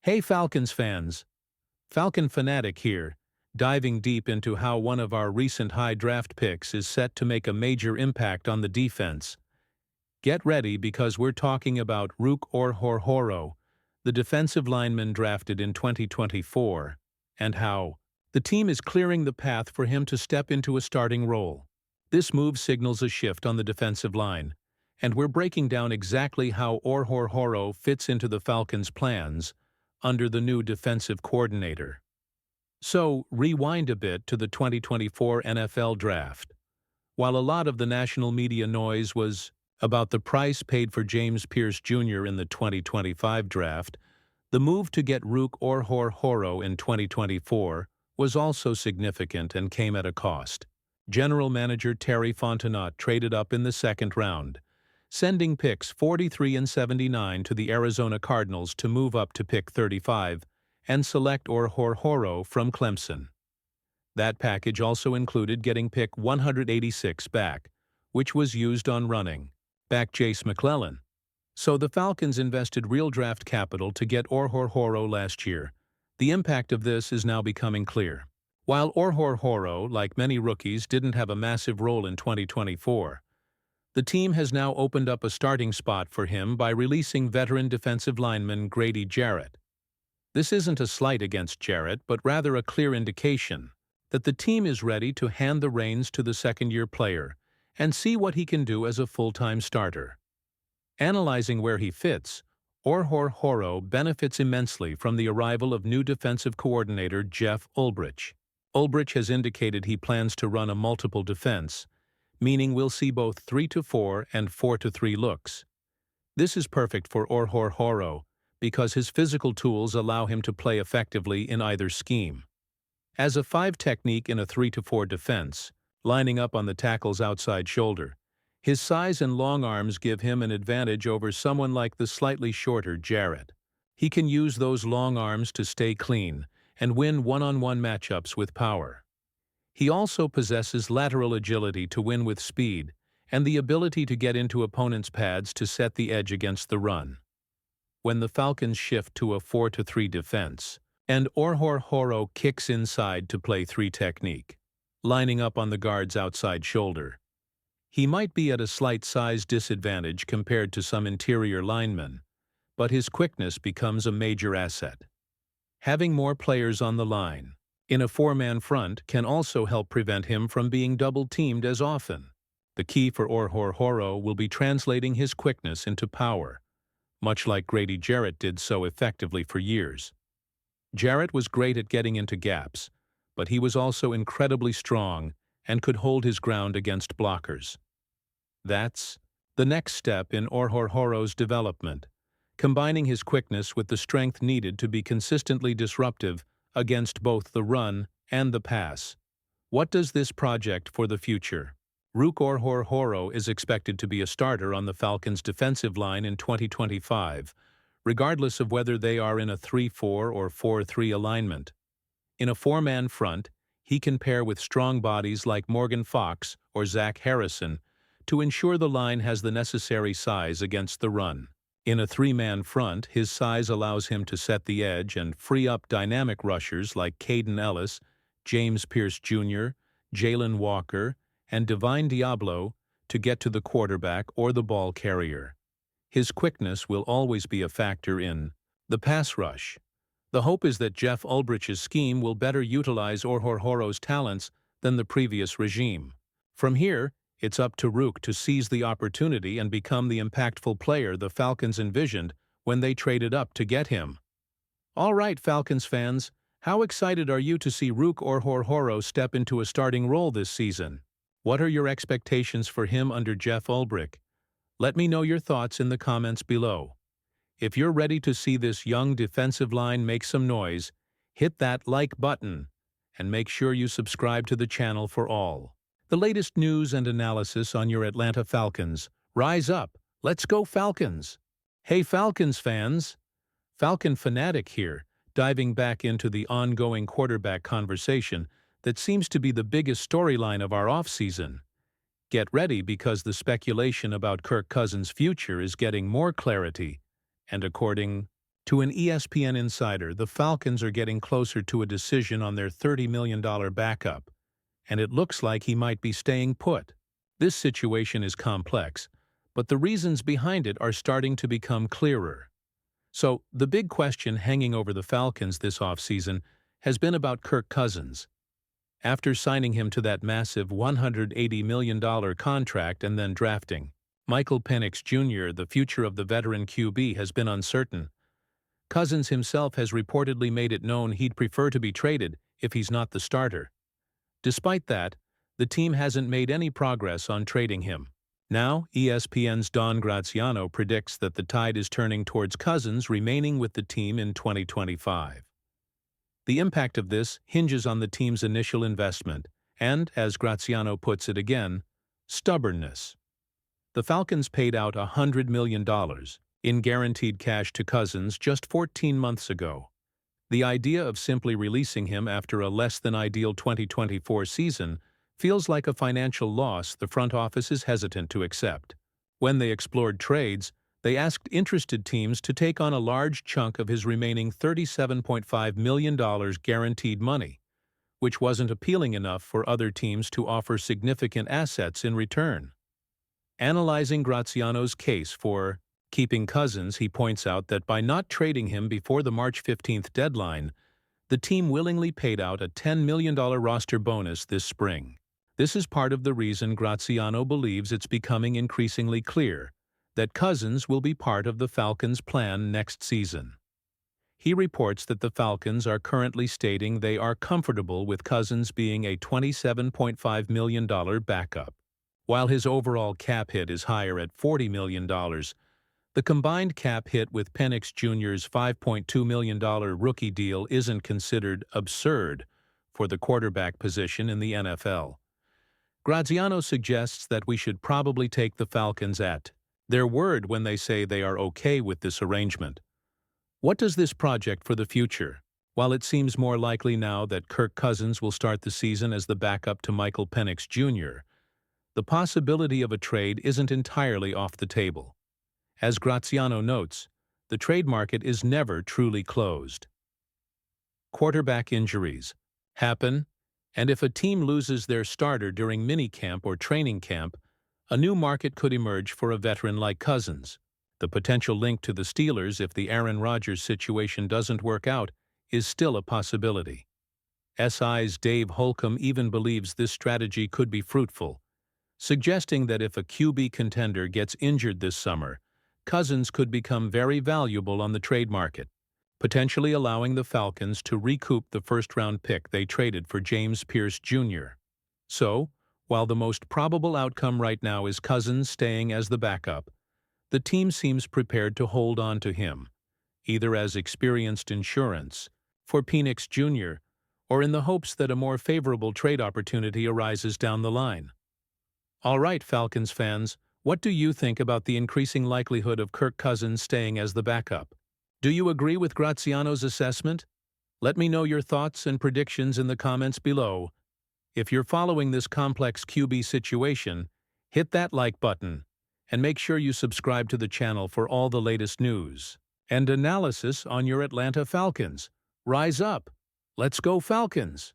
Hey Falcons fans! Falcon Fanatic here, diving deep into how one of our recent high draft picks is set to make a major impact on the defense. Get ready because we're talking about Rook Orhorhoro, the defensive lineman drafted in 2024, and how the team is clearing the path for him to step into a starting role. This move signals a shift on the defensive line, and we're breaking down exactly how Orhorhoro fits into the Falcons' plans under the new defensive coordinator. So, rewind a bit to the 2024 NFL Draft. While a lot of the national media noise was about the price paid for James Pierce Jr. in the 2025 Draft, the move to get Rook Orhorhoro in 2024 was also significant and came at a cost. General Manager Terry Fontenot traded up in the second round, sending picks 43 and 79 to the Arizona Cardinals to move up to pick 35 and select Orhorhoro from Clemson. That package also included getting pick 186 back, which was used on running back Jace McClellan. So the Falcons invested real draft capital to get Orhorhoro last year. The impact of this is now becoming clear. While Orhorhoro, like many rookies, didn't have a massive role in 2024, the team has now opened up a starting spot for him by releasing veteran defensive lineman Grady Jarrett. This isn't a slight against Jarrett, but rather a clear indication that the team is ready to hand the reins to the second-year player and see what he can do as a full-time starter. Analyzing where he fits, Orhorhoro benefits immensely from the arrival of new defensive coordinator Jeff Ulbrich. Ulbrich has indicated he plans to run a multiple defense, meaning we'll see both 3-4 and 4-3 looks. This is perfect for Orhorhoro because his physical tools allow him to play effectively in either scheme. As a 5 technique in a 3-4 defense, lining up on the tackle's outside shoulder, his size and long arms give him an advantage over someone like the slightly shorter Jarrett. He can use those long arms to stay clean and win one-on-one matchups with power. He also possesses lateral agility to win with speed and the ability to get into opponents' pads to set the edge against the run. When the Falcons shift to a 4-3 defense, and Orhorhoro kicks inside to play 3 technique, lining up on the guard's outside shoulder, he might be at a slight size disadvantage compared to some interior linemen, but his quickness becomes a major asset. Having more players on the line in a 4-man front can also help prevent him from being double-teamed as often. The key for Orhorhoro will be translating his quickness into power, much like Grady Jarrett did so effectively for years. Jarrett was great at getting into gaps, but he was also incredibly strong and could hold his ground against blockers. That's the next step in Orhorhoro's development, combining his quickness with the strength needed to be consistently disruptive against both the run and the pass. What does this project for the future? Rook Orhorhoro is expected to be a starter on the Falcons' defensive line in 2025, regardless of whether they are in a 3-4 or 4-3 alignment. In a 4-man front, he can pair with strong bodies like Morgan Fox or Zach Harrison to ensure the line has the necessary size against the run. In a 3-man front, his size allows him to set the edge and free up dynamic rushers like Caden Ellis, James Pierce Jr., Jalen Walker, and Divine Diablo to get to the quarterback or the ball carrier. His quickness will always be a factor in the pass rush. The hope is that Jeff Ulbrich's scheme will better utilize Orhorhoro's talents than the previous regime. From here, it's up to Rook to seize the opportunity and become the impactful player the Falcons envisioned when they traded up to get him. All right, Falcons fans, how excited are you to see Rook Orhorhoro step into a starting role this season? What are your expectations for him under Jeff Ulbrich? Let me know your thoughts in the comments below. If you're ready to see this young defensive line make some noise, hit that like button and make sure you subscribe to the channel for all the latest news and analysis on your Atlanta Falcons. Rise up, let's go Falcons! Hey Falcons fans! Falcon Fanatic here, diving back into the ongoing quarterback conversation that seems to be the biggest storyline of our offseason. Get ready because the speculation about Kirk Cousins' future is getting more clarity, and according To an ESPN insider, the Falcons are getting closer to a decision on their $30 million backup, and it looks like he might be staying put. This situation is complex, but the reasons behind it are starting to become clearer. So, the big question hanging over the Falcons this offseason has been about Kirk Cousins. After signing him to that massive $180 million contract and then drafting Michael Penix Jr., the future of the veteran QB has been uncertain. Cousins himself has reportedly made it known he'd prefer to be traded if he's not the starter. Despite that, the team hasn't made any progress on trading him. Now, ESPN's Don Graziano predicts that the tide is turning towards Cousins remaining with the team in 2025. The impact of this hinges on the team's initial investment and, as Graziano puts it again, stubbornness. The Falcons paid out $100 million in guaranteed cash to Cousins just 14 months ago. The idea of simply releasing him after a less-than-ideal 2024 season feels like a financial loss the front office is hesitant to accept. When they explored trades, they asked interested teams to take on a large chunk of his remaining $37.5 million guaranteed money, which wasn't appealing enough for other teams to offer significant assets in return. Analyzing Graziano's case for keeping Cousins, he points out that by not trading him before the March 15th deadline, the team willingly paid out a $10 million roster bonus this spring. This is part of the reason Graziano believes it's becoming increasingly clear that Cousins will be part of the Falcons' plan next season. He reports that the Falcons are currently stating they are comfortable with Cousins being a $27.5 million backup. While his overall cap hit is higher at $40 million, the combined cap hit with Penix Jr.'s $5.2 million rookie deal isn't considered absurd for the quarterback position in the NFL. Graziano suggests that we should probably take the Falcons at their word when they say they are okay with this arrangement. What does this project for the future? While it seems more likely now that Kirk Cousins will start the season as the backup to Michael Penix Jr., the possibility of a trade isn't entirely off the table. As Graziano notes, the trade market is never truly closed. Quarterback injuries happen, and if a team loses their starter during minicamp or training camp, a new market could emerge for a veteran like Cousins. The potential link to the Steelers if the Aaron Rodgers situation doesn't work out is still a possibility. SI's Dave Holcomb even believes this strategy could be fruitful, suggesting that if a QB contender gets injured this summer, Cousins could become very valuable on the trade market, potentially allowing the Falcons to recoup the first-round pick they traded for James Pierce Jr. So, while the most probable outcome right now is Cousins staying as the backup, the team seems prepared to hold on to him, either as experienced insurance for Penix Jr. or in the hopes that a more favorable trade opportunity arises down the line. All right, Falcons fans, what do you think about the increasing likelihood of Kirk Cousins staying as the backup? Do you agree with Graziano's assessment? Let me know your thoughts and predictions in the comments below. If you're following this complex QB situation, hit that like button, and make sure you subscribe to the channel for all the latest news and analysis on your Atlanta Falcons. Rise up! Let's go Falcons!